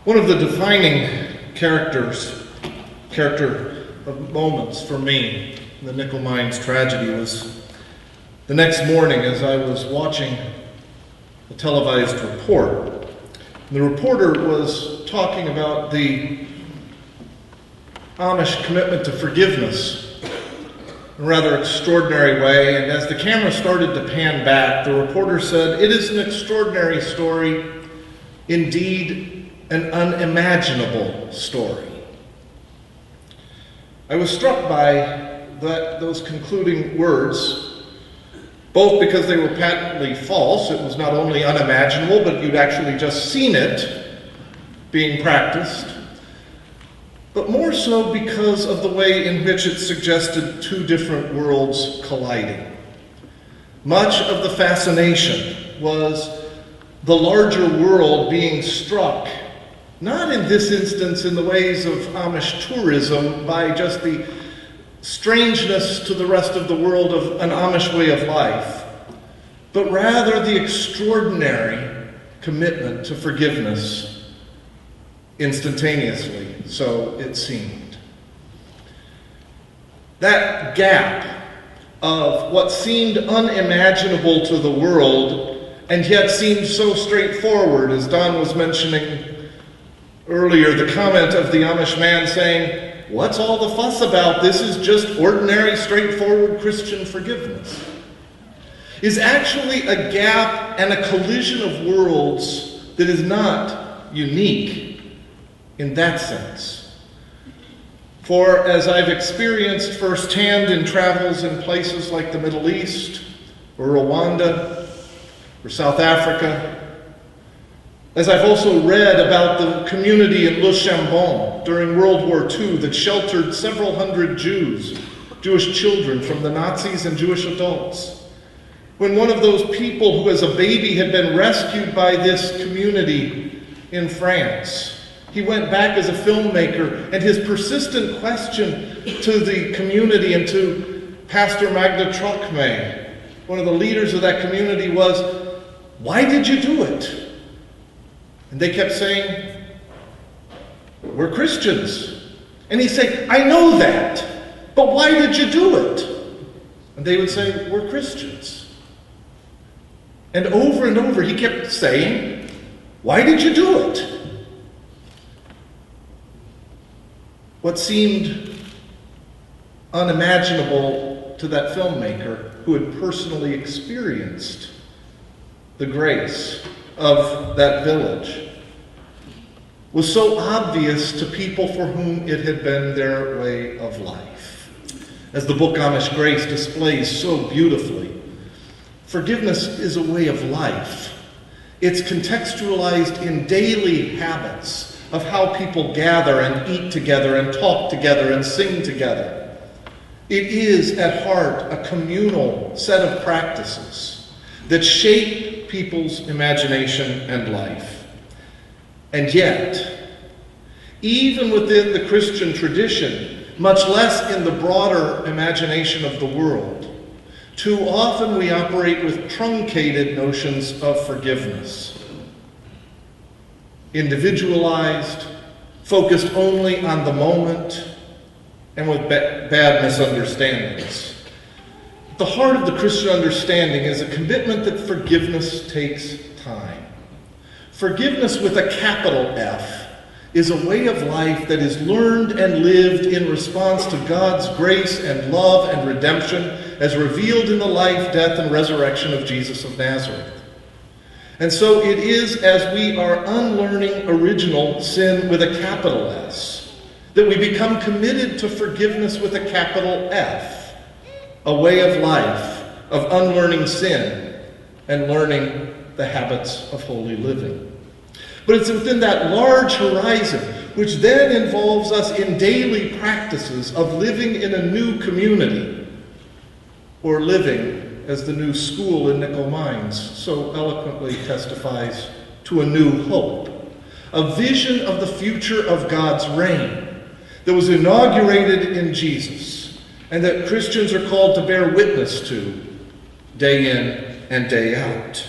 One of the defining character moments for me in the Nickel Mines tragedy was the next morning as I was watching a televised report. The reporter was talking about the Amish commitment to forgiveness in a rather extraordinary way, and as the camera started to pan back, the reporter said, "It is an extraordinary story, indeed an unimaginable story." I was struck by those concluding words, both because they were patently false. It was not only unimaginable, but you'd actually just seen it being practiced, but more so because of the way in which it suggested two different worlds colliding. Much of the fascination was the larger world being struck, not in this instance in the ways of Amish tourism, by just the strangeness to the rest of the world of an Amish way of life, but rather the extraordinary commitment to forgiveness instantaneously, so it seemed. That gap of what seemed unimaginable to the world and yet seemed so straightforward, as Don was mentioning earlier, the comment of the Amish man saying, "What's all the fuss about? This is just ordinary, straightforward Christian forgiveness," is actually a gap and a collision of worlds that is not unique in that sense. For as I've experienced firsthand in travels in places like the Middle East, or Rwanda, or South Africa, as I've also read about the community in Le Chambon during World War II that sheltered several hundred Jewish children from the Nazis and Jewish adults, when one of those people who as a baby had been rescued by this community in France, he went back as a filmmaker, and his persistent question to the community and to Pastor Magda Trokme, one of the leaders of that community, was, "Why did you do it?" And they kept saying, "We're Christians." And he'd say, "I know that, but why did you do it?" And they would say, "We're Christians." And over he kept saying, "Why did you do it?" What seemed unimaginable to that filmmaker who had personally experienced the grace of that village was so obvious to people for whom it had been their way of life. As the book Amish Grace displays so beautifully, forgiveness is a way of life. It's contextualized in daily habits of how people gather and eat together and talk together and sing together. It is, at heart, a communal set of practices that shape people's imagination and life. And yet, even within the Christian tradition, much less in the broader imagination of the world, too often we operate with truncated notions of forgiveness. Individualized, focused only on the moment, and with bad misunderstandings. The heart of the Christian understanding is a commitment that forgiveness takes time. Forgiveness with a capital F is a way of life that is learned and lived in response to God's grace and love and redemption as revealed in the life, death, and resurrection of Jesus of Nazareth. And so it is as we are unlearning original sin with a capital S that we become committed to forgiveness with a capital F, a way of life of unlearning sin and learning the habits of holy living. But it's within that large horizon, which then involves us in daily practices of living in a new community, or living, as the new school in Nickel Mines so eloquently testifies, to a new hope, a vision of the future of God's reign that was inaugurated in Jesus, and that Christians are called to bear witness to day in and day out.